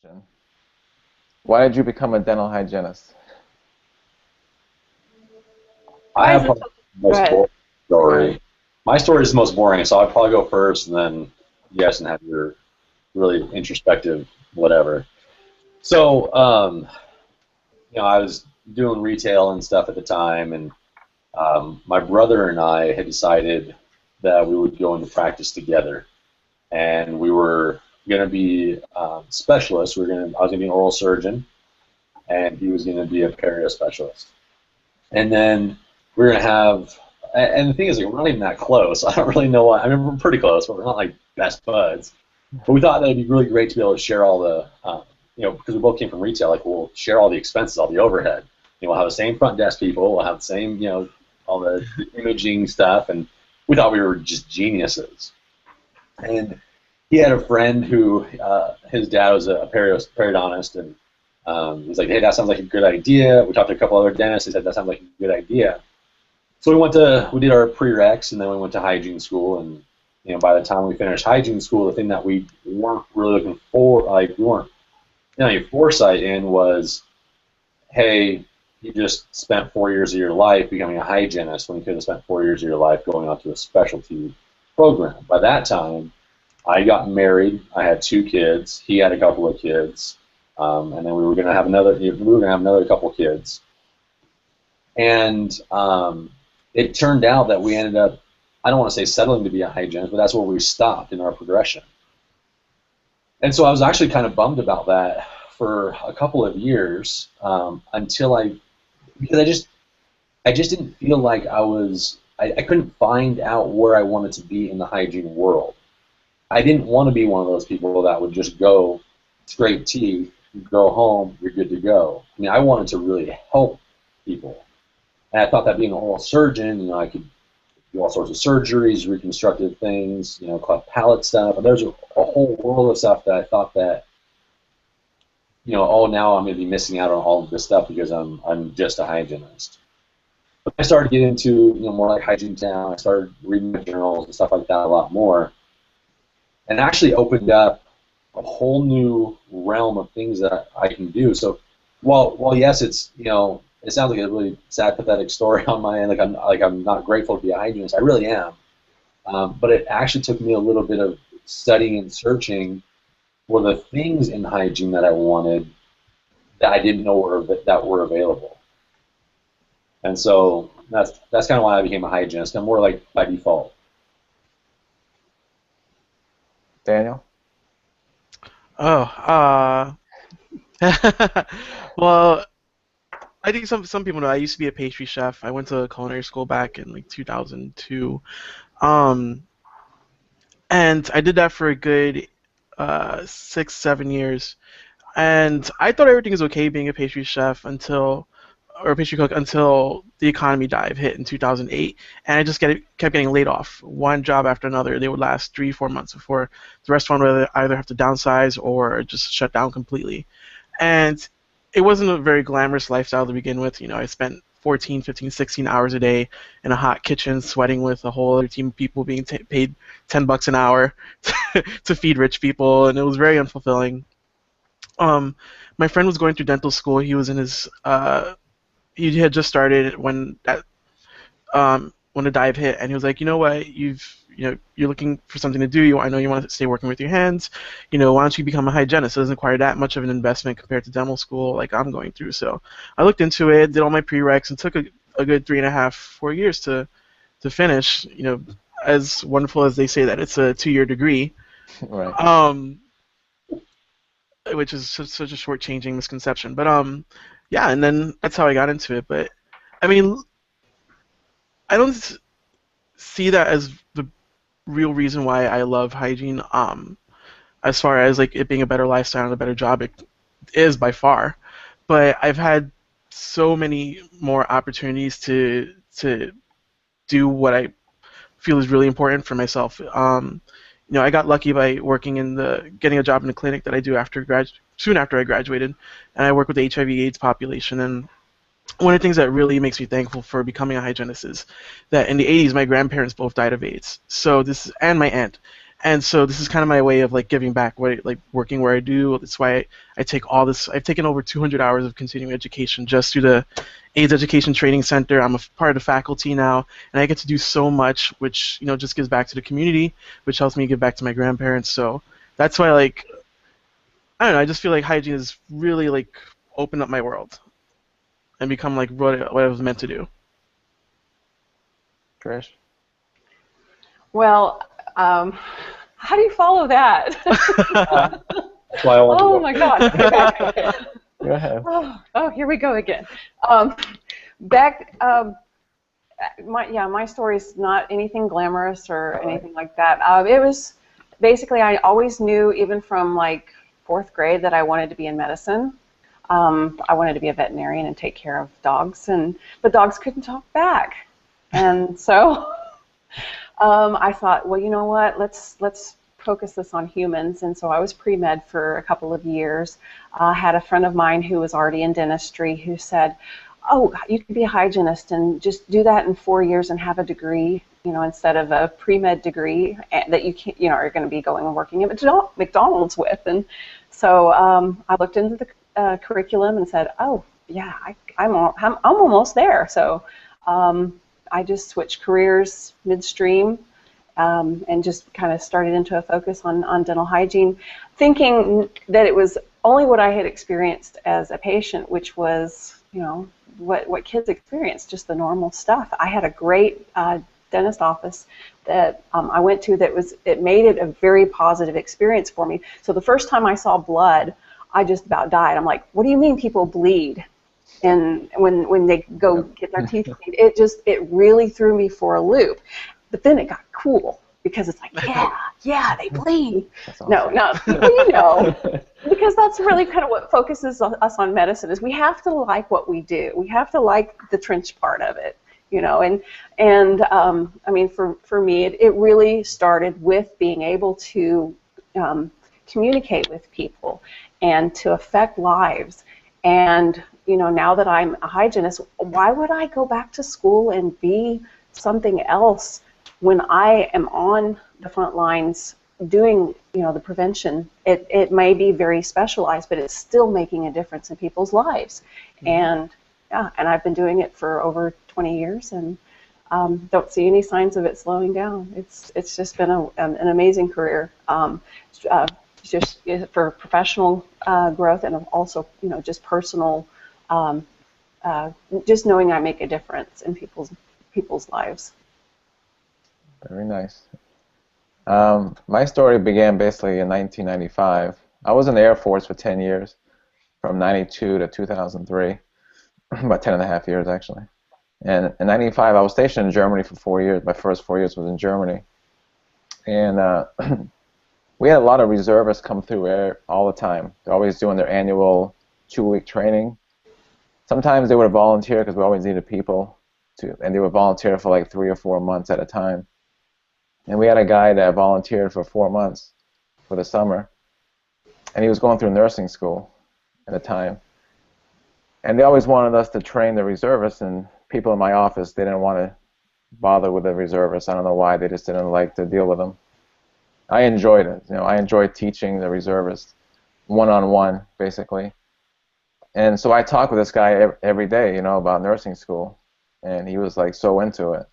question. Why did you become a dental hygienist? I Why is have it probably so? the Go most ahead. boring story. My story is the most boring, so I'd probably go first, and then you guys can have your really introspective whatever. So, I was doing retail and stuff at the time, and my brother and I had decided that we would go into practice together, and we were going to be specialists. I was going to be an oral surgeon, and he was going to be a perio specialist. And then we're going to have, and the thing is, like, we're not even that close. I don't really know why. I mean, we're pretty close, but we're not like best buds. But we thought that it'd be really great to be able to share all the, because we both came from retail, like we'll share all the expenses, all the overhead. We'll have the same front desk people, we'll have the same, all the imaging stuff, and we thought we were just geniuses. And he had a friend who, his dad was a periodontist, and he's like, hey, that sounds like a good idea. We talked to a couple other dentists. He said that sounds like a good idea. So we did our prereqs, and then we went to hygiene school. And by the time we finished hygiene school, the thing that we weren't really looking for, like we weren't any foresight in, was, hey, you just spent 4 years of your life becoming a hygienist when you could have spent 4 years of your life going on to a specialty program. By that time, I got married. I had 2 kids. He had a couple of kids, and then we were going to have another. We were going to have another couple of kids, and it turned out that we ended up. I don't want to say settling to be a hygienist, but that's where we stopped in our progression. And so I was actually kind of bummed about that for a couple of years because I just didn't feel like I couldn't find out where I wanted to be in the hygiene world. I didn't want to be one of those people that would just go scrape teeth, go home, you're good to go. I mean, I wanted to really help people. And I thought that being a oral surgeon, I could do all sorts of surgeries, reconstructive things, cleft palate stuff. And there's a whole world of stuff that I thought that, oh, now I'm going to be missing out on all of this stuff because I'm just a hygienist. But I started getting into, more like Hygiene Town. I started reading the journals and stuff like that a lot more, and actually opened up a whole new realm of things that I can do. So, while yes, it's it sounds like a really sad, pathetic story on my end. I'm not grateful to be a hygienist. I really am. But it actually took me a little bit of studying and searching for the things in hygiene that I wanted that I didn't know that were available. And so that's kind of why I became a hygienist. I'm more like by default. Daniel? Oh, well, I think some people know I used to be a pastry chef. I went to culinary school back in like 2002, um, and I did that for a good 6, 7 years. And I thought everything was okay being a pastry chef or a pastry cook until the economy dive hit in 2008, and I just kept getting laid off, one job after another. They would last 3, 4 months before the restaurant would either have to downsize or just shut down completely. And it wasn't a very glamorous lifestyle to begin with. I spent 14, 15, 16 hours a day in a hot kitchen, sweating with a whole other team of people being paid $10 an hour to feed rich people, and it was very unfulfilling. Um, my friend was going through dental school. He was in his he had just started when the dive hit, and he was like, you know what, you're looking for something to do. I know you want to stay working with your hands. Why don't you become a hygienist? It doesn't require that much of an investment compared to dental school like I'm going through. So I looked into it, did all my prereqs, and took a good 3.5, 4 years to finish. As wonderful as they say that it's a 2-year degree, Right. which is such a short-changing misconception. But yeah, and then that's how I got into it. But I mean, I don't see that as the real reason why I love hygiene. As far as like it being a better lifestyle and a better job, it is by far. But I've had so many more opportunities to do what I feel is really important for myself. I got lucky by getting a job in the clinic that I do soon after I graduated, and I work with the HIV/AIDS population. And one of the things that really makes me thankful for becoming a hygienist is that in the 80s, my grandparents both died of AIDS. And my aunt. And so this is kind of my way of like giving back, like working where I do. That's why I take all this. I've taken over 200 hours of continuing education just through the AIDS Education Training Center. I'm a part of the faculty now, and I get to do so much, which just gives back to the community, which helps me give back to my grandparents. So that's why, like, I don't know. I just feel like hygiene has really like opened up my world and become like what I was meant to do. Trish? Well, how do you follow that? That's why I want Oh to my God. Okay. Go ahead. Oh, here we go again. Back, my story is not anything glamorous or anything like that. It was basically, I always knew, even from like 4th grade, that I wanted to be in medicine. I wanted to be a veterinarian and take care of dogs, but dogs couldn't talk back, and so I thought, well, you know what? Let's focus this on humans. And so I was pre-med for a couple of years. I had a friend of mine who was already in dentistry who said, oh, you could be a hygienist and just do that in 4 years and have a degree, instead of a pre-med degree that you can't, are going to be going and working at McDonald's with. And so I looked into the curriculum and said, oh, yeah, I'm almost there. So I just switched careers midstream. And just kind of started into a focus on dental hygiene, thinking that it was only what I had experienced as a patient, which was, what kids experience, just the normal stuff. I had a great dentist office that I went to it made it a very positive experience for me. So the first time I saw blood, I just about died. I'm like, what do you mean people bleed? And when they go get their teeth cleaned, it really threw me for a loop. But then it got cool because it's like, yeah, they bleed. Awesome. No, because that's really kind of what focuses us on medicine is we have to like what we do. We have to like the trench part of it, and I mean, for me, it really started with being able to communicate with people and to affect lives. And, now that I'm a hygienist, why would I go back to school and be something else when I am on the front lines doing, the prevention? It may be very specialized, but it's still making a difference in people's lives. Mm-hmm. And I've been doing it for over 20 years and don't see any signs of it slowing down. It's just been an amazing career, just for professional growth and also, just personal, just knowing I make a difference in people's lives. Very nice. My story began basically in 1995. I was in the Air Force for 10 years, from 92 to 2003, about 10 and a half years actually. And in 95, I was stationed in Germany for 4 years. My first 4 years was in Germany. And we had a lot of reservists come through air all the time. They're always doing their annual 2-week training. Sometimes they would volunteer because we always needed people and they would volunteer for like 3 or 4 months at a time. And we had a guy that volunteered for 4 months for the summer, and he was going through nursing school at the time. And they always wanted us to train the reservists, and people in my office, they didn't want to bother with the reservists. I don't know why, they just didn't like to deal with them. I enjoyed it. I enjoyed teaching the reservists one-on-one, basically. And so I talked with this guy every day, about nursing school, and he was like so into it.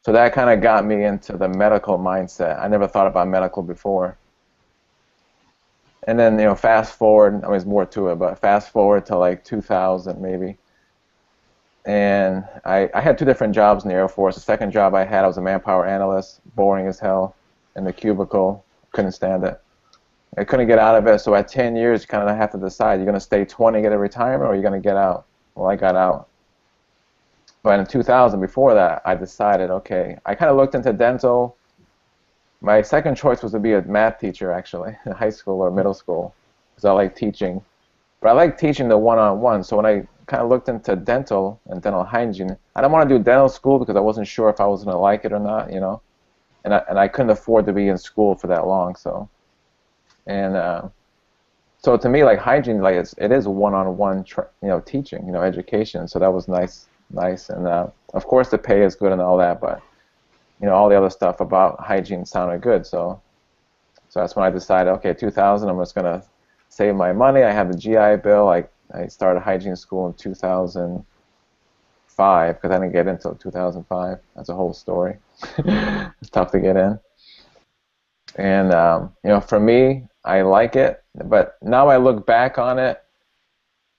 So that kind of got me into the medical mindset. I never thought about medical before. And then, fast forward, I mean, there's more to it, but fast forward to like 2000 maybe. And I had 2 different jobs in the Air Force. The second job I had, I was a manpower analyst, boring as hell, in the cubicle. Couldn't stand it. I couldn't get out of it. So at 10 years, you kind of have to decide, you're going to stay 20 and get a retirement, or you're going to get out. Well, I got out. But in 2000, before that, I decided, okay, I kind of looked into dental. My second choice was to be a math teacher, actually, in high school or middle school, because I like teaching. But I like teaching the one-on-one. So when I kind of looked into dental and dental hygiene, I didn't want to do dental school because I wasn't sure if I was going to like it or not, And I couldn't afford to be in school for that long, so. And so to me, like hygiene, like it is one-on-one, teaching, education. So that was nice. And of course the pay is good and all that, but all the other stuff about hygiene sounded good. So So that's when I decided, okay, 2000, I'm just gonna save my money. I have the GI Bill. I started hygiene school in 2005 because I didn't get in until 2005. That's a whole story. It's tough to get in. And for me, I like it. But now I look back on it,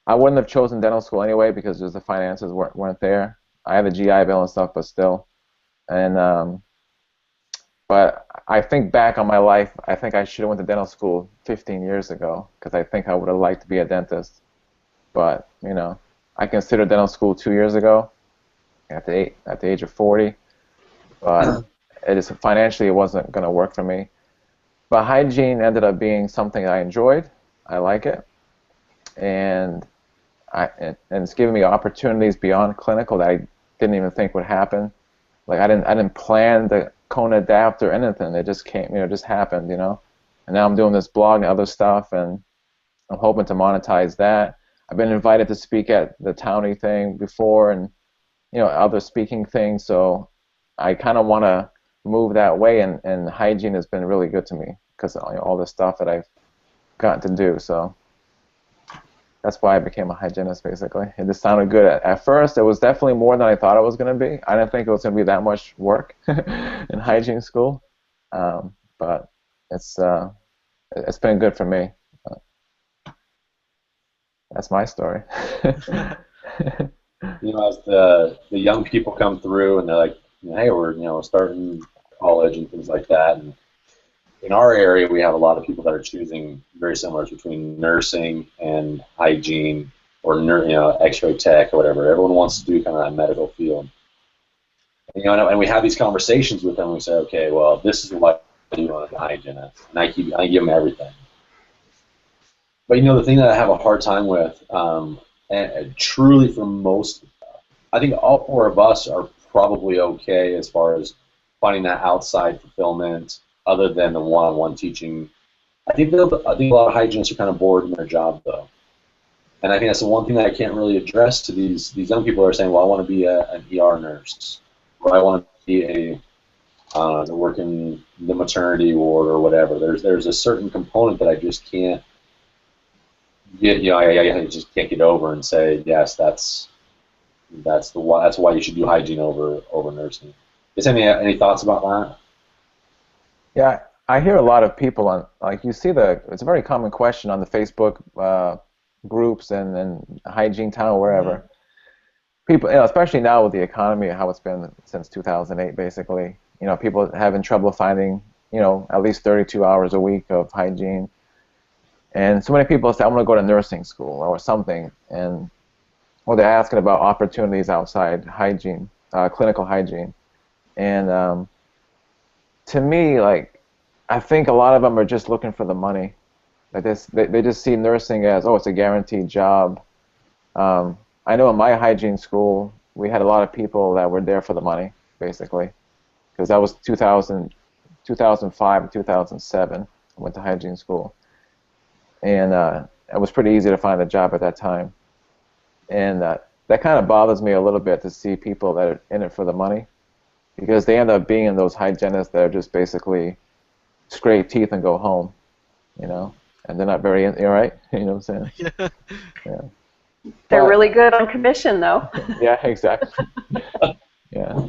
I wouldn't have chosen dental school anyway because just the finances weren't there. I had the GI Bill and stuff, but still. And but I think back on my life, I think I should have went to dental school 15 years ago because I think I would have liked to be a dentist. But I considered dental school 2 years ago at the age of 40, but financially it wasn't going to work for me. But hygiene ended up being something I enjoyed. I like it, and it's given me opportunities beyond clinical that I didn't even think would happen. Like I didn't plan the cone adapt or anything. It just came, it just happened, And now I'm doing this blog and other stuff, and I'm hoping to monetize that. I've been invited to speak at the Townie thing before, and other speaking things. So I kind of want to move that way, and hygiene has been really good to me because all the stuff that I've gotten to do. So that's why I became a hygienist, basically. It just sounded good at first. It was definitely more than I thought it was going to be. I didn't think it was going to be that much work in hygiene school, but it's been good for me. That's my story. As the young people come through and they're like, hey, we're starting college and things like that. And in our area, we have a lot of people that are choosing very similar between nursing and hygiene, or X-ray tech or whatever. Everyone wants to do kind of that medical field. And we have these conversations with them. And we say, okay, well, this is what I do as a hygienist, and I give them everything. But the thing that I have a hard time with, and truly for most, I think all four of us are probably okay as far as finding that outside fulfillment, other than the one-on-one teaching. I think a lot of hygienists are kind of bored in their job, though, and I think that's the one thing that I can't really address to these young people who are saying, well, I want to be an ER nurse, or I want to be to work in the maternity ward or whatever. There's a certain component that I just can't get. I just can't get over and say, yes, that's why you should do hygiene over nursing. Is any thoughts about that? Yeah, I hear a lot of people you see it's a very common question on the Facebook groups and Hygiene Town or wherever. People, especially now with the economy, how it's been since 2008, basically, people having trouble finding, at least 32 hours a week of hygiene. And so many people say, I want to go to nursing school or something, or they're asking about opportunities outside hygiene, clinical hygiene. And to me, I think a lot of them are just looking for the money. They just see nursing as, it's a guaranteed job. I know in my hygiene school, we had a lot of people that were there for the money, basically, because that was 2005 and 2007. I went to hygiene school, and it was pretty easy to find a job at that time. And that kind of bothers me a little bit to see people that are in it for the money, because they end up being those hygienists that are just basically scrape teeth and go home, and they're not very, right? You know what I'm saying? Yeah. Yeah. They're really good on commission, though. Yeah, exactly. Yeah.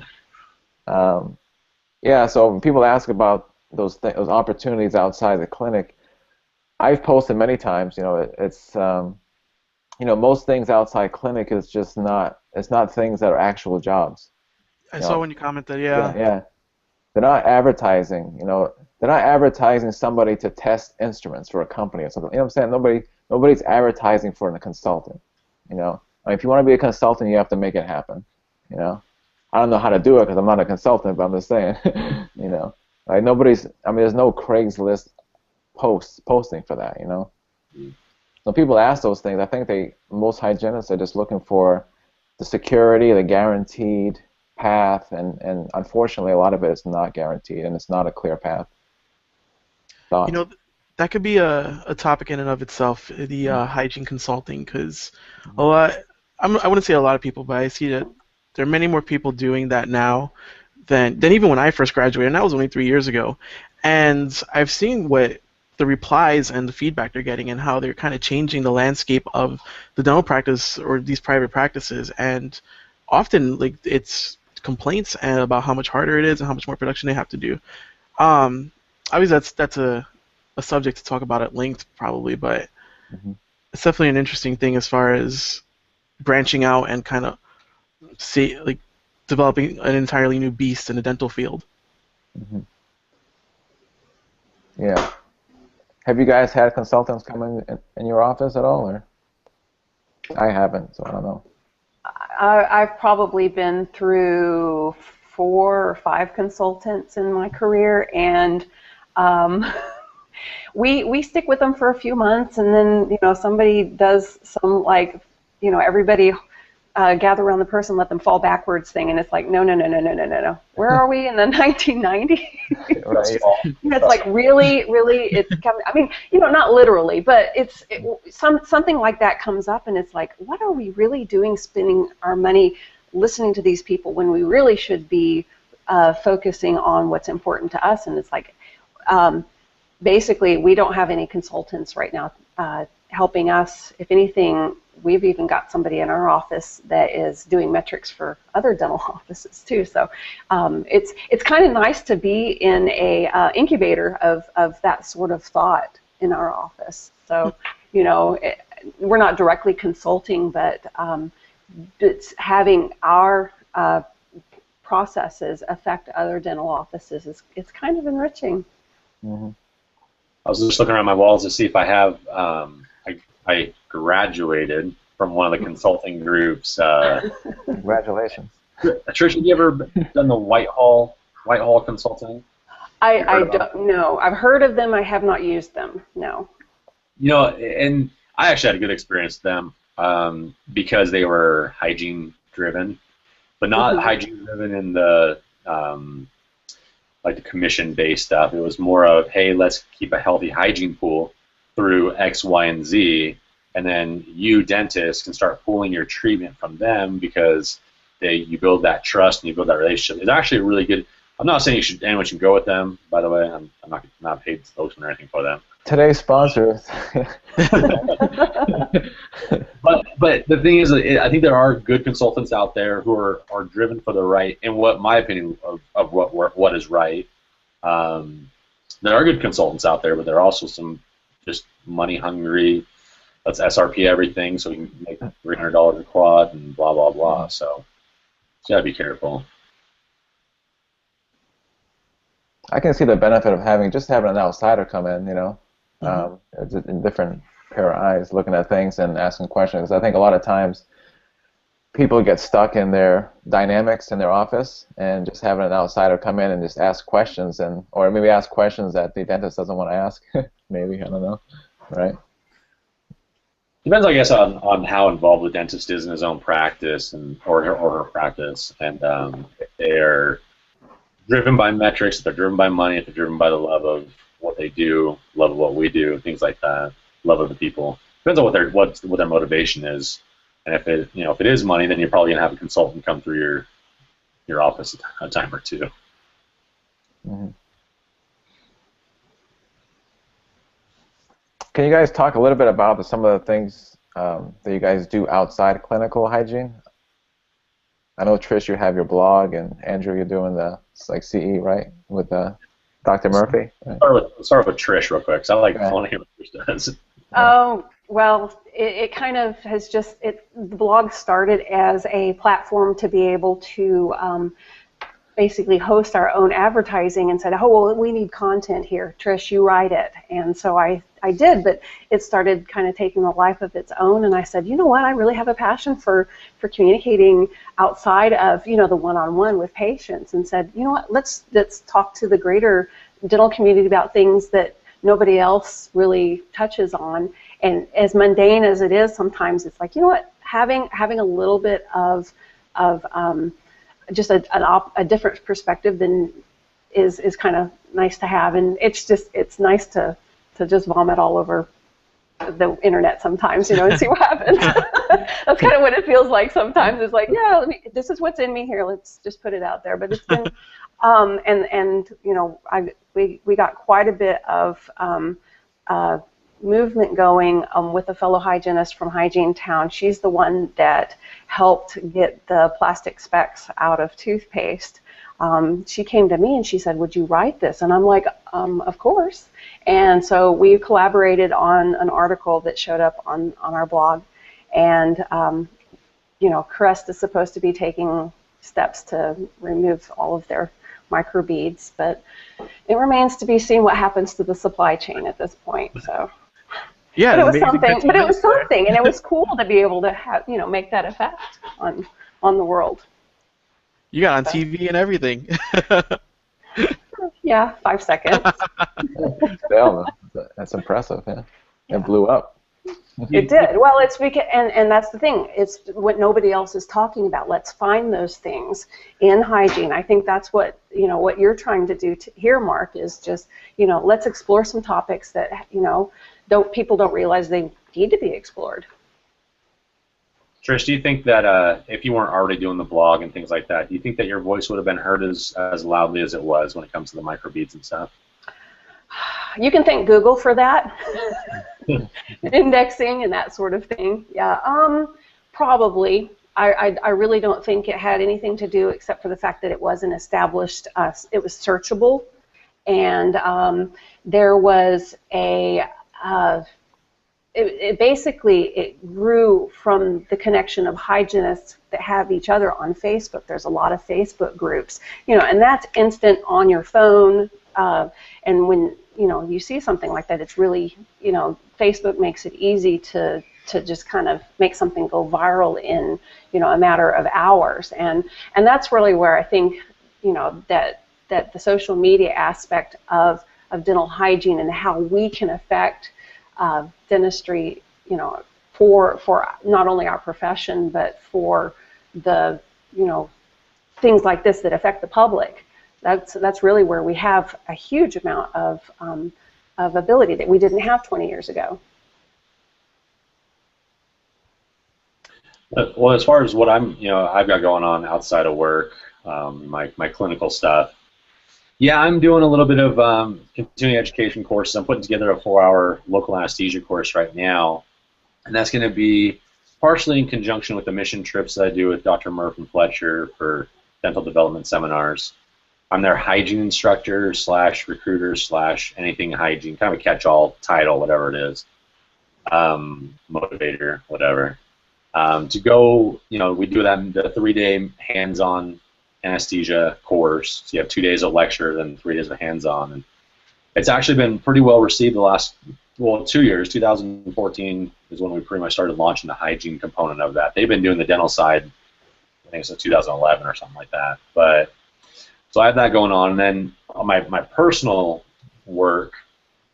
So when people ask about those opportunities outside the clinic, I've posted many times, it's most things outside clinic is just not, it's not things that are actual jobs. I saw when you commented, Yeah. They're not advertising, they're not advertising somebody to test instruments for a company or something. You know what I'm saying? Nobody's advertising for a consultant. If you want to be a consultant, you have to make it happen. I don't know how to do it because I'm not a consultant, but I'm just saying. There's no Craigslist posting for that. When people ask those things, I think most hygienists are just looking for the security, the guaranteed path, and unfortunately, a lot of it is not guaranteed, and it's not a clear path. Thoughts? That could be a topic in and of itself, the hygiene consulting, because I wouldn't say a lot of people, but I see that there are many more people doing that now than even when I first graduated, and that was only 3 years ago. And I've seen what the replies and the feedback they're getting and how they're kind of changing the landscape of the dental practice or these private practices. And often, like, it's complaints and about how much harder it is and how much more production they have to do. Obviously, that's a subject to talk about at length probably, but Hmm. it's definitely an interesting thing as far as branching out and kind of see like developing an entirely new beast in the dental field. Hmm. Yeah. Have you guys had consultants come in your office at all, or? I haven't, so I don't know. I've probably been through 4 or 5 consultants in my career, and um, we stick with them for a few months, and then somebody does some, like, everybody gather around the person, let them fall backwards thing, and it's like, no, no, no, no, no, no, no, no. Where are we in the 1990s? Right. It's like, really, really, it's coming. I mean, not literally, but something like that comes up, and it's like, what are we really doing, spending our money listening to these people when we really should be focusing on what's important to us? And it's like, basically, we don't have any consultants right now helping us. If anything, we've even got somebody in our office that is doing metrics for other dental offices too. So it's kind of nice to be in a incubator of that sort of thought in our office. So we're not directly consulting, but it's having our processes affect other dental offices. It's kind of enriching. Hmm. I was just looking around my walls to see if I have. I graduated from one of the consulting groups. Congratulations. Tricia, have you ever done the Whitehall consulting? I don't know. I've heard of them. I have not used them. No. And I actually had a good experience with them because they were hygiene driven, but not hygiene driven in the like the commission-based stuff. It was more of, hey, let's keep a healthy hygiene pool through X, Y, and Z, and then you, dentists, can start pulling your treatment from them because you build that trust and you build that relationship. It's actually a really good. I'm not saying anyone should go with them. By the way, I'm not paid spokesman or anything for them. Today's sponsors. But the thing is, I think there are good consultants out there who are driven for the right, in what my opinion of what is right. There are good consultants out there, but there are also some just money hungry. Let's SRP everything so we can make $300 a quad and blah blah blah. So you gotta be careful. I can see the benefit of having an outsider come in, it's a different pair of eyes looking at things and asking questions. I think a lot of times people get stuck in their dynamics in their office, and just having an outsider come in and just ask questions, or maybe ask questions that the dentist doesn't want to ask. Maybe, I don't know, right? Depends, I guess, on how involved the dentist is in his own practice or her practice, and if they're driven by metrics, if they're driven by money, if they're driven by the love of what they do, love of what we do, things like that, love of the people. Depends on what their motivation is, and if it is money, then you're probably gonna have a consultant come through your office a time or two. Mm-hmm. Can you guys talk a little bit about some of the things that you guys do outside clinical hygiene? I know, Trish, you have your blog, and Andrew, you're doing it's like CE, right, with Dr. Murphy? Right? Start with Trish real quick, because I like calling him what Trish does. Oh, well, it kind of has the blog started as a platform to be able to basically host our own advertising, and said, oh, well, we need content here. Trish, you write it. And so I did, but it started kind of taking a life of its own, and I said, you know what, I really have a passion for communicating outside of, the one-on-one with patients, and said, you know what, let's talk to the greater dental community about things that nobody else really touches on. And as mundane as it is, sometimes it's like, you know what, having a little bit of just a different perspective than is kind of nice to have, and it's nice to just vomit all over the internet sometimes, and see what happens. That's kind of what it feels like sometimes. It's like, yeah, this is what's in me here. Let's just put it out there. But it's been, and we got quite a bit of movement going with a fellow hygienist from Hygiene Town. She's the one that helped get the plastic specks out of toothpaste. She came to me and she said, "Would you write this?" And I'm like, "Of course." And so we collaborated on an article that showed up on our blog. And you know, Crest is supposed to be taking steps to remove all of their microbeads, but it remains to be seen what happens to the supply chain at this point. So. Yeah, But it was maybe something. that's But it was nice there. something, and it was cool to be able to have, you know, make that effect on the world. You got on So, TV and everything. yeah, 5 seconds. Still, that's impressive. Yeah, it blew up. It did. Well, it's because, and that's the thing. It's what nobody else is talking about. Let's find those things in hygiene. I think that's what, you know, what you're trying to do here, Mark, is just, you know, let's explore some topics that, you know, people don't realize they need to be explored. Trish, do you think that if you weren't already doing the blog and things like that, do you think that your voice would have been heard as loudly as it was when it comes to the microbeads and stuff? You can thank Google for that. Indexing and that sort of thing. Yeah, probably. I really don't think it had anything to do except for the fact that it was an established, it was searchable, and there was a, it grew from the connection of hygienists that have each other on Facebook. There's a lot of Facebook groups, you know, and that's instant on your phone, and when, you know, you see something like that, it's really, you know, Facebook makes it easy to just kind of make something go viral in, you know, a matter of hours, and that's really where I think, you know, that the social media aspect of dental hygiene and how we can affect dentistry, you know, for not only our profession but for the, you know, things like this that affect the public. That's really where we have a huge amount of ability that we didn't have 20 years ago. Well, as far as what I've got going on outside of work, my clinical stuff, yeah, I'm doing a little bit of continuing education course. I'm putting together a 4-hour local anesthesia course right now, and that's going to be partially in conjunction with the mission trips that I do with Dr. Murph and Fletcher for dental development seminars. I'm their hygiene instructor / recruiter / anything hygiene, kind of a catch-all title, whatever it is, motivator, whatever. To go, you know, we do that the 3-day hands-on anesthesia course. So you have 2 days of lecture, then 3 days of hands-on, and it's actually been pretty well received the last 2 years. 2014 is when we pretty much started launching the hygiene component of that. They've been doing the dental side, I think it's 2011 or something like that. But so I have that going on, and then on my personal work,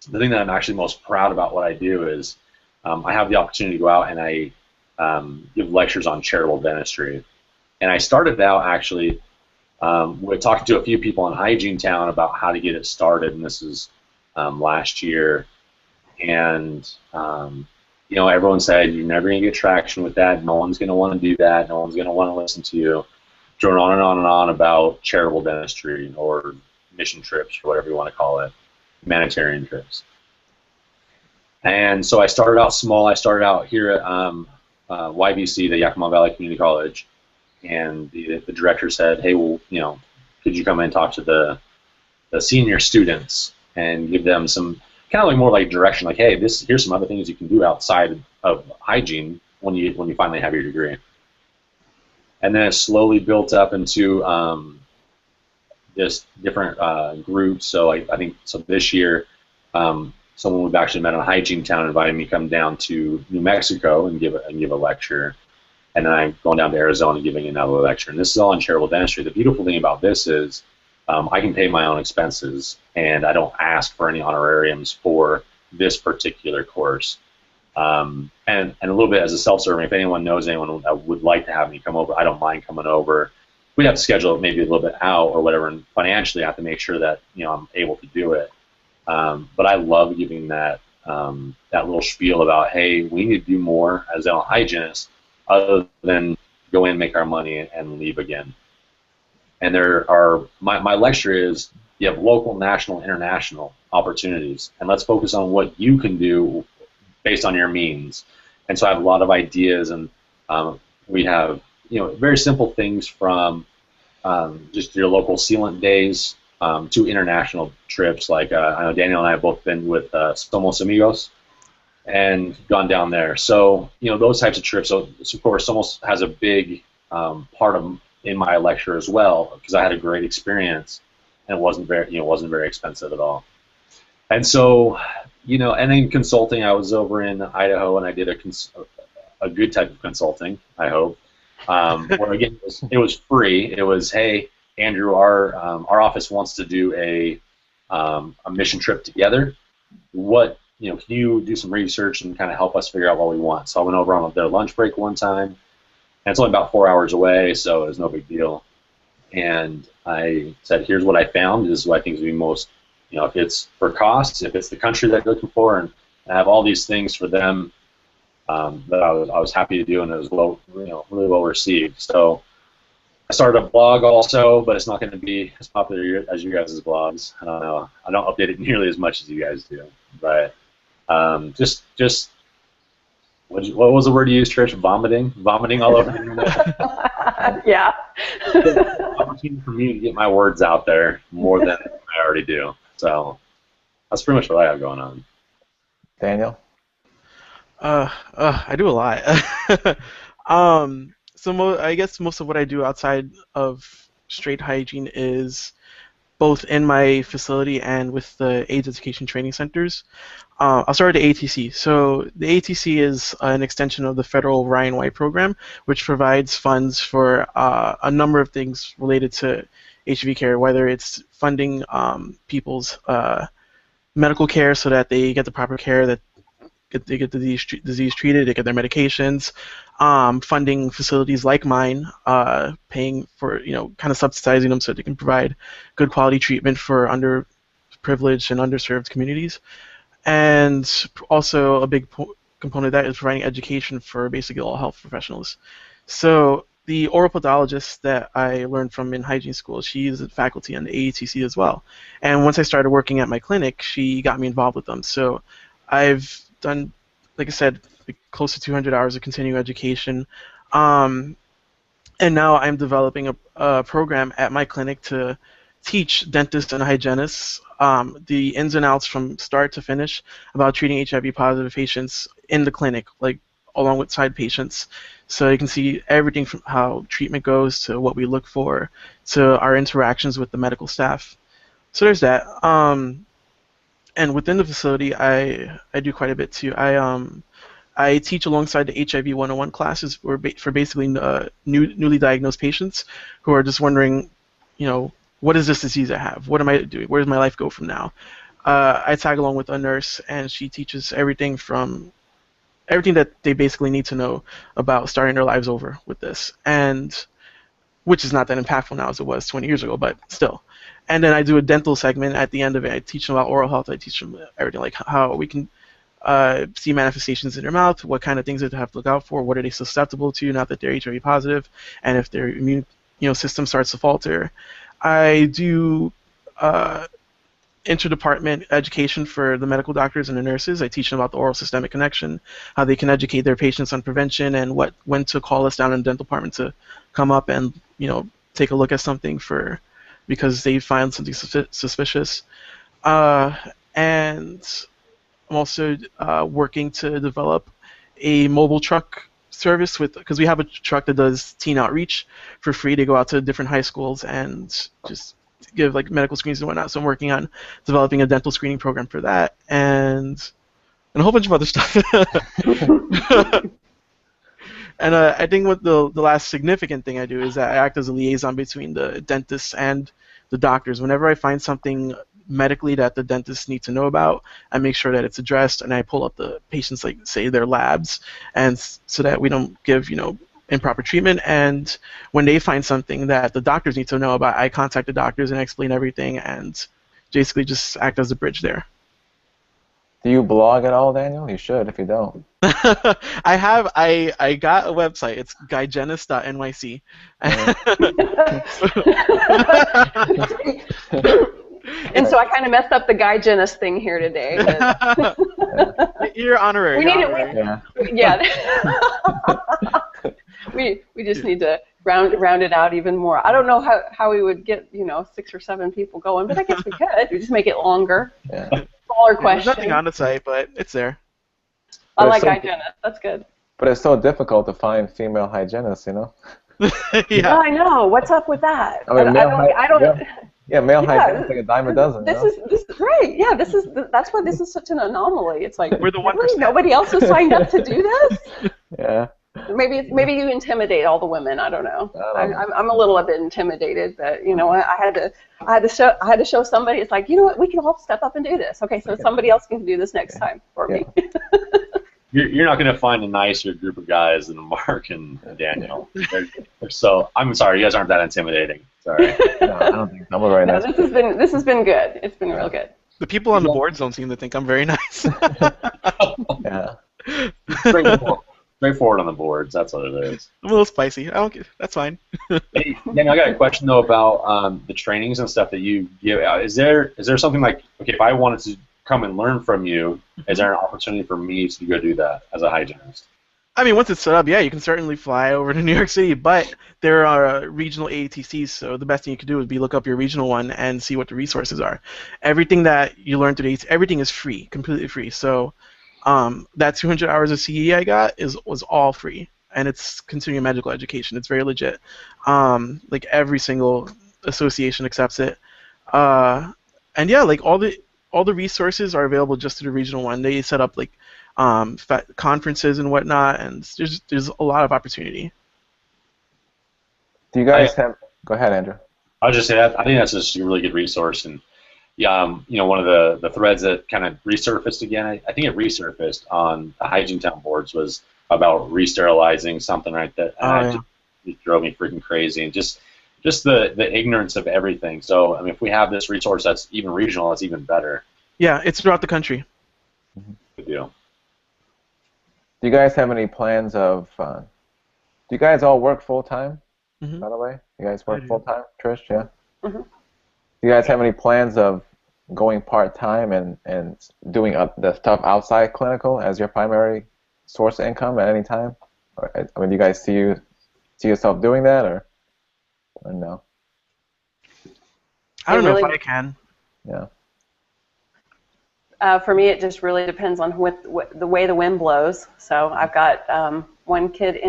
the thing that I'm actually most proud about what I do is I have the opportunity to go out and I give lectures on charitable dentistry. And I started out actually with talking to a few people in Hygiene Town about how to get it started, and this is last year. And you know, everyone said you're never going to get traction with that. No one's going to want to do that. No one's going to want to listen to you. Going on and on and on about charitable dentistry or mission trips or whatever you want to call it, humanitarian trips. And so I started out small. I started out here at YVC, the Yakima Valley Community College, and the director said, "Hey, well, you know, could you come in and talk to the senior students and give them some kind of like more like direction, like, hey, here's some other things you can do outside of hygiene when you finally have your degree." And then it slowly built up into just different groups. So I think this year, someone we've actually met in Hygiene Town invited me to come down to New Mexico and give a lecture. And then I'm going down to Arizona and giving another lecture. And this is all on charitable dentistry. The beautiful thing about this is I can pay my own expenses, and I don't ask for any honorariums for this particular course. And a little bit as a self-serving, if anyone knows anyone that would like to have me come over, I don't mind coming over. We'd have to schedule it maybe a little bit out or whatever, and financially I have to make sure that, you know, I'm able to do it. But I love giving that little spiel about, hey, we need to do more as dental hygienists other than go in, make our money, and leave again. And there are my lecture is you have local, national, international opportunities, and let's focus on what you can do based on your means. And so I have a lot of ideas, and we have very simple things from just your local sealant days to international trips. Like I know Daniel and I have both been with Somos Amigos and gone down there. So those types of trips. So of course, Somos has a big part of in my lecture as well, because I had a great experience and it wasn't very expensive at all. And so and then consulting, I was over in Idaho and I did a good type of consulting, I hope. Where again it was free. It was, hey Andrew, our office wants to do a mission trip together. What can you do some research and kind of help us figure out what we want? So I went over on their lunch break one time, and it's only about 4 hours away, so it was no big deal. And I said, here's what I found. This is what I think is the most, if it's for costs, if it's the country that they're looking for, and I have all these things for them that I was happy to do, and it was really well received. So I started a blog also, but it's not going to be as popular as you guys' blogs. I don't know. I don't update it nearly as much as you guys do, but just what was the word you used, Trish? Vomiting all over the internet. Yeah. Opportunity for me to get my words out there more than I already do. So that's pretty much what I have going on. Daniel? I do a lot. So I guess most of what I do outside of straight hygiene is both in my facility and with the AIDS education training centers. I'll start with the ATC. So the ATC is an extension of the federal Ryan White program, which provides funds for a number of things related to HIV care, whether it's funding people's medical care so that they get the proper care, that they get the disease treated, they get their medications, funding facilities like mine, paying for, kind of subsidizing them so they can provide good quality treatment for underprivileged and underserved communities. And also a big component of that is providing education for basically all health professionals. So the oral pathologist that I learned from in hygiene school, she's a faculty on the AETC as well. And once I started working at my clinic, she got me involved with them. So I've done, like I said, close to 200 hours of continuing education. And now I'm developing a program at my clinic to teach dentists and hygienists the ins and outs from start to finish about treating HIV positive patients in the clinic, like along with side patients. So you can see everything from how treatment goes to what we look for to our interactions with the medical staff. So there's that. And within the facility, I do quite a bit too. I teach alongside the HIV 101 classes for basically newly diagnosed patients who are just wondering, what is this disease I have? What am I doing? Where does my life go from now? I tag along with a nurse, and she teaches everything that they basically need to know about starting their lives over with this, and which is not that impactful now as it was 20 years ago, but still. And then I do a dental segment at the end of it. I teach them about oral health. I teach them everything, like how we can see manifestations in their mouth, what kind of things they have to look out for, what are they susceptible to now that they're HIV positive, and if their immune system starts to falter. I do interdepartment education for the medical doctors and the nurses. I teach them about the oral systemic connection, how they can educate their patients on prevention, and when to call us down in the dental department to come up and take a look at something because they find something suspicious. And I'm also working to develop a mobile truck service because we have a truck that does teen outreach for free. They go out to different high schools and just give like medical screenings and whatnot. So I'm working on developing a dental screening program for that and a whole bunch of other stuff. And I think what the last significant thing I do is that I act as a liaison between the dentists and the doctors. Whenever I find something medically that the dentists need to know about, I make sure that it's addressed, and I pull up the patients, like say their labs, and so that we don't give improper treatment. And when they find something that the doctors need to know about, I contact the doctors and explain everything, and basically just act as a bridge there. Do you blog at all, Daniel? You should if you don't. I got a website. It's hygienist.nyc. And so I kind of messed up the hygienist thing here today. You're honorary. We you're need honorary. it. Yeah. we just need to round it out even more. I don't know how we would get 6 or 7 people going, but I guess we could. We just make it longer. Yeah. Smaller There's questions. nothing on the site, but it's there. I But like it's so- hygienist. That's good. But it's so difficult to find female hygienists, you know? Yeah, Yeah. I know. What's up with that? I mean, I don't. Yeah, male Yeah, hygienists like a dime a dozen, you know? This is right. Yeah, that's why this is such an anomaly. It's like We're the 1%. really? Nobody else has signed up to do this. Yeah. Maybe you intimidate all the women. I don't know. I don't know. I'm a little bit intimidated, but you know what? I had to show somebody. It's like, you know what? We can all step up and do this. Okay, so somebody else can do this next time for me. You're not going to find a nicer group of guys than Mark and Daniel. So I'm sorry, you guys aren't that intimidating. Sorry. No, I don't think so. I'm a very No, nice. this has been good. It's been real good. The people on the boards don't seem to think I'm very nice. Yeah. Straightforward on the boards. That's what it is. I'm a little spicy. I don't. That's fine. Hey, Daniel, I got a question though about the trainings and stuff that you give out. Is there something like, okay, if I wanted to come and learn from you, is there an opportunity for me to go do that as a hygienist? I mean, once it's set up, yeah, you can certainly fly over to New York City, but there are regional AATCs, so the best thing you could do would be look up your regional one and see what the resources are. Everything that you learn through the everything is free, completely free. So that 200 hours of CE I got was all free, and it's continuing medical education. It's very legit. Like every single association accepts it, and yeah, like all the resources are available just through the regional one. They set up like conferences and whatnot, and there's a lot of opportunity. Do you guys have? Go ahead, Andrew. I was just say I think that's just a really good resource, and yeah, one of the threads that kind of resurfaced again. I think it resurfaced on the Hygiene Town boards was about re-sterilizing something right that it drove me freaking crazy, and just the ignorance of everything. So I mean, if we have this resource that's even regional, that's even better. Yeah, it's throughout the country. Good deal. Do you guys have any plans of? Do you guys all work full time? Mm-hmm. By the way, you guys work do. full time, Trish? Yeah. Mm-hmm. Do you guys have any plans of going part time and doing the stuff outside clinical as your primary source of income at any time? Or, I mean, do you guys see yourself doing that or no? I don't know if really- I can. Yeah. For me, it just really depends on the way the wind blows. So I've got one kid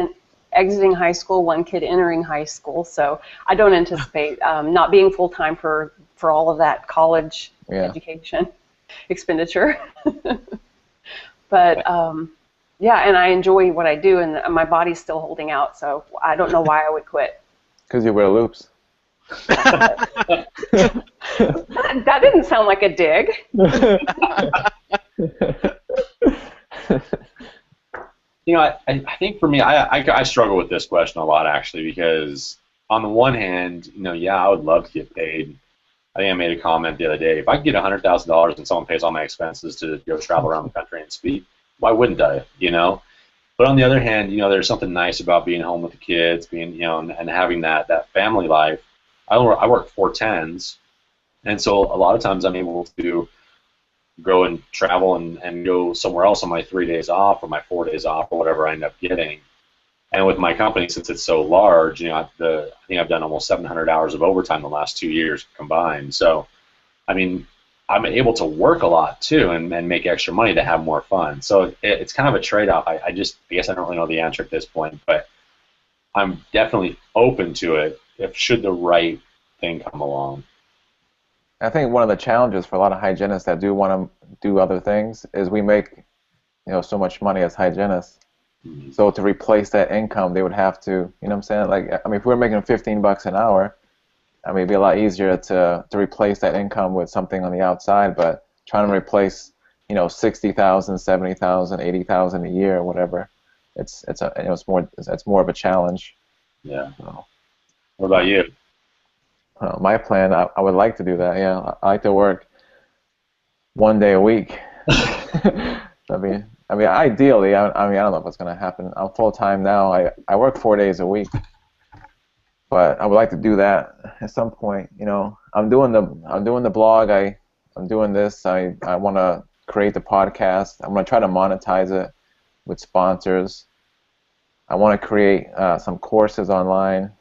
exiting high school, one kid entering high school. So I don't anticipate not being full time for all of that college education expenditure. But yeah, and I enjoy what I do, and my body's still holding out. So I don't know why I would quit. Because you wear loops. That didn't sound like a dig. I think for me, I struggle with this question a lot actually, because on the one hand, yeah, I would love to get paid. I think I made a comment the other day. If I could get $100,000 and someone pays all my expenses to go travel around the country and speak, why wouldn't I? But on the other hand, there's something nice about being home with the kids, being and having that family life. I work 4/10s, and so a lot of times I'm able to go and travel and go somewhere else on my 3 days off or my 4 days off or whatever I end up getting. And with my company, since it's so large, I think I've done almost 700 hours of overtime the last 2 years combined. So, I mean, I'm able to work a lot too and make extra money to have more fun. So it's kind of a trade-off. I guess I don't really know the answer at this point, but I'm definitely open to it should the right thing come along. I think one of the challenges for a lot of hygienists that do want to do other things is we make so much money as hygienists. Mm-hmm. So to replace that income, they would have to, you know what I'm saying? Like, I mean, if we're making $15 an hour, I mean, it'd be a lot easier to replace that income with something on the outside. But trying to replace, 60,000, 70,000, 80,000 a year or whatever, it's more of a challenge. Yeah. So, What about you? my plan, I would like to do that. Yeah, I like to work 1 day a week. I mean, ideally, I mean, I don't know if it's going to happen. I'm full time now. I work 4 days a week, but I would like to do that at some point. You know, I'm doing the blog. I'm doing this. I want to create the podcast. I'm going to try to monetize it with sponsors. I want to create some courses online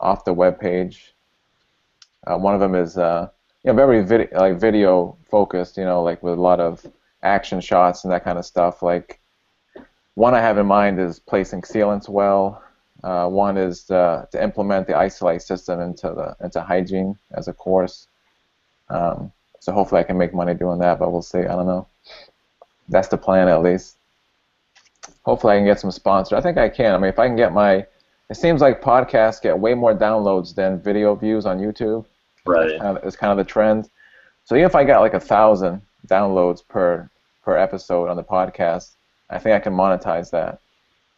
off the web page. One of them is very video focused. You know, like with a lot of action shots and that kind of stuff. Like one I have in mind is placing sealants well. One is to implement the isolate system into hygiene as a course. So hopefully I can make money doing that, but we'll see. I don't know. That's the plan at least. Hopefully I can get some sponsors. I think I can. I mean, if I can get it seems like podcasts get way more downloads than video views on YouTube. Right. It's kind of the trend. So even if I got like 1,000 downloads per episode on the podcast, I think I can monetize that.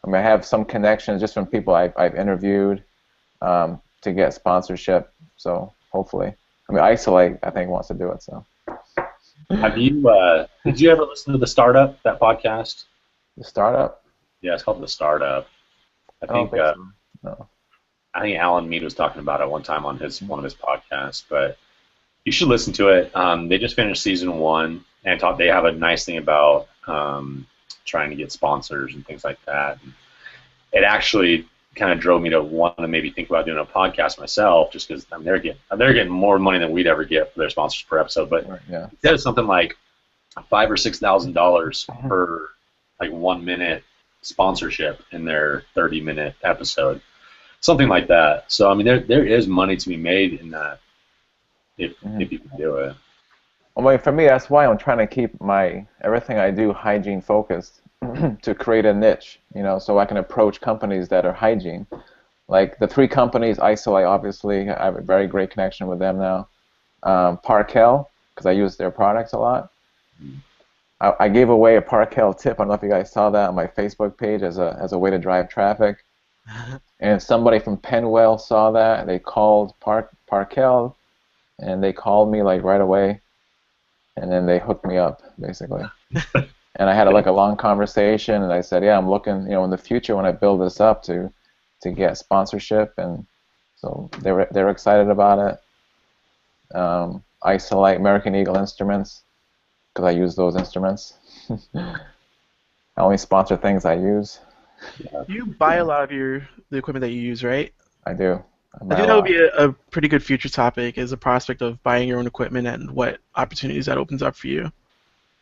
I mean, I have some connections just from people I've interviewed to get sponsorship. So hopefully, I mean, Isolate I think wants to do it. So. Have you? Did you ever listen to the Startup, that podcast? The Startup? Yeah, it's called the Startup. I think. So. No. I think Alan Mead was talking about it one time on one of his podcasts, but you should listen to it. They just finished season 1, and they have a nice thing about trying to get sponsors and things like that. And it actually kind of drove me to want to maybe think about doing a podcast myself, just because they're getting more money than we'd ever get for their sponsors per episode. But yeah. Instead of something like $5,000 or $6,000 per 1 minute sponsorship in their 30-minute episode, something like that. So I mean, there is money to be made in that if you can do it. Well, for me, that's why I'm trying to keep everything I do hygiene focused to create a niche, you know, so I can approach companies that are hygiene. Like the 3 companies, Isolate, obviously, I have a very great connection with them now. Parkel, because I use their products a lot. I gave away a Parkel tip. I don't know if you guys saw that on my Facebook page as a way to drive traffic. And somebody from Penwell saw that. They called Parkel, and they called me like right away, and then they hooked me up basically. And I had a long conversation, and I said, yeah, I'm looking, you know, in the future when I build this up to get sponsorship, and so they're excited about it. Isolate, American Eagle Instruments, because I use those instruments. I only sponsor things I use. You buy a lot of the equipment that you use, right? I do. I think that would be a pretty good future topic, is the prospect of buying your own equipment and what opportunities that opens up for you.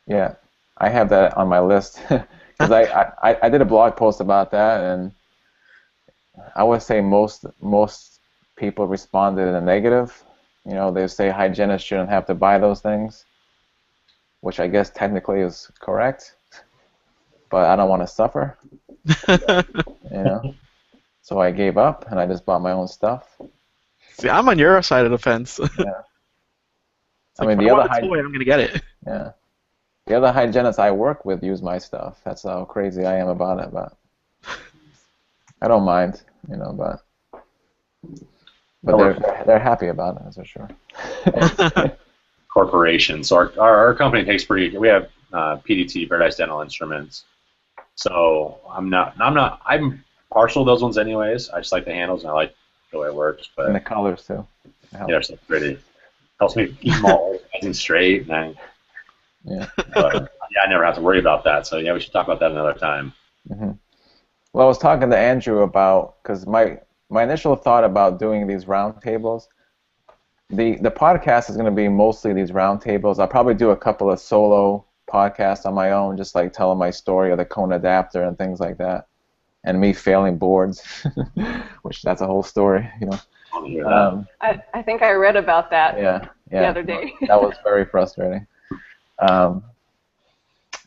Yeah, I have that on my list because I did a blog post about that, and I would say most people responded in a negative. You know, they say hygienists shouldn't have to buy those things, which I guess technically is correct, but I don't want to suffer. You know, so I gave up and I just bought my own stuff. See, I'm on your side of the fence. Yeah. I mean, the other toy, I'm gonna get it. Yeah. The other hygienists I work with use my stuff. That's how crazy I am about it, but I don't mind, you know, but they're happy about it, that's for sure. Corporations. So our company takes we have PDT, Paradise Dental Instruments. So I'm partial to those ones anyways. I just like the handles and I like the way it works. But and the colors too. Yeah, they're so pretty. Helps me keep them all nice and straight. And I never have to worry about that. So yeah, we should talk about that another time. Mm-hmm. Well, I was talking to Andrew about, because my initial thought about doing these roundtables, the podcast is going to be mostly these roundtables. I'll probably do a couple of solo podcasts on my own, just like telling my story of the cone adapter and things like that, and me failing boards, which that's a whole story, you know. I think I read about that the other day. That was very frustrating.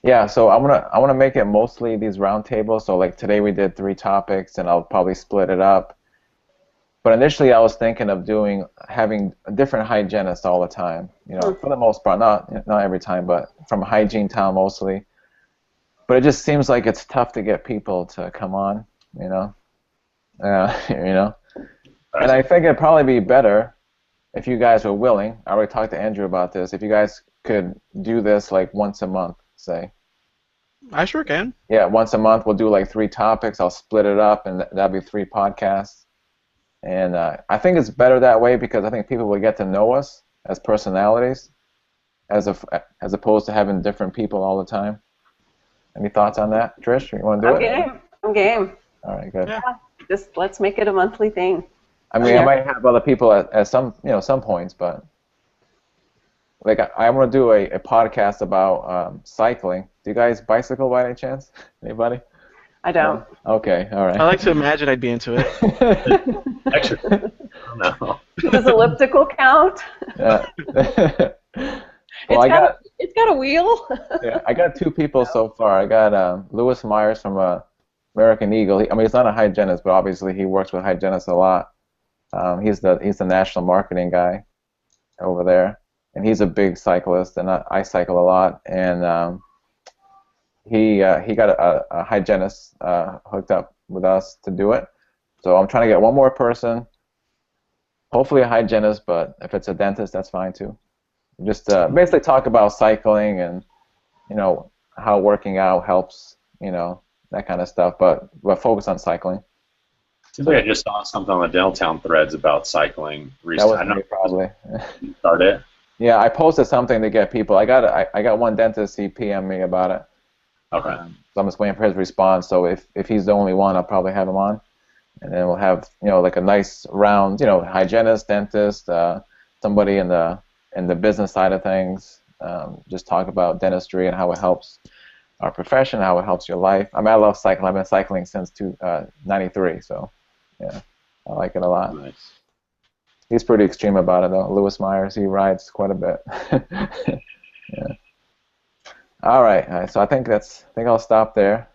Yeah, so I wanna make it mostly these roundtables. So like today we did 3 topics, and I'll probably split it up. But initially I was thinking of having a different hygienist all the time. You know, for the most part, not every time, but from Hygiene Town mostly. But it just seems like it's tough to get people to come on. You know, you know. And I think it'd probably be better if you guys were willing. I already talked to Andrew about this. If you guys could do this like once a month, say? I sure can. Yeah, once a month we'll do like 3 topics. I'll split it up, and that'll be 3 podcasts. And I think it's better that way because I think people will get to know us as personalities, as opposed to having different people all the time. Any thoughts on that, Trish? You want to do I'm it? game. I'm game. All right, good. Yeah. Just let's make it a monthly thing. I mean, I might have other people at some some points, but like I want to do a podcast about cycling. Do you guys bicycle by any chance? Anybody? I don't. Okay, all right. I like to imagine I'd be into it. Actually, no. Does elliptical count? Yeah. Well, It's got a wheel. yeah, I got 2 people so far. I got Lewis Myers from American Eagle. I mean, he's not a hygienist, but obviously he works with hygienists a lot. He's the national marketing guy over there, and he's a big cyclist, and I cycle a lot. And he got a hygienist hooked up with us to do it. So I'm trying to get one more person, hopefully a hygienist, but if it's a dentist, that's fine too. Just basically talk about cycling and how working out helps, that kind of stuff. But focus on cycling. Seems like I just saw something on the Dental Town threads about cycling That recently. was me probably. You started it. Yeah, I posted something to get people. I got one dentist. He PM'd me about it. Okay. So I'm just waiting for his response. So if he's the only one, I'll probably have him on, and then we'll have like a nice round, hygienist, dentist, somebody in the business side of things. Just talk about dentistry and how it helps our profession, how it helps your life. I mean, I love cycling. I've been cycling since '93, so yeah, I like it a lot. Nice. He's pretty extreme about it, though. Lewis Myers, he rides quite a bit. Yeah. All right. So I think I'll stop there.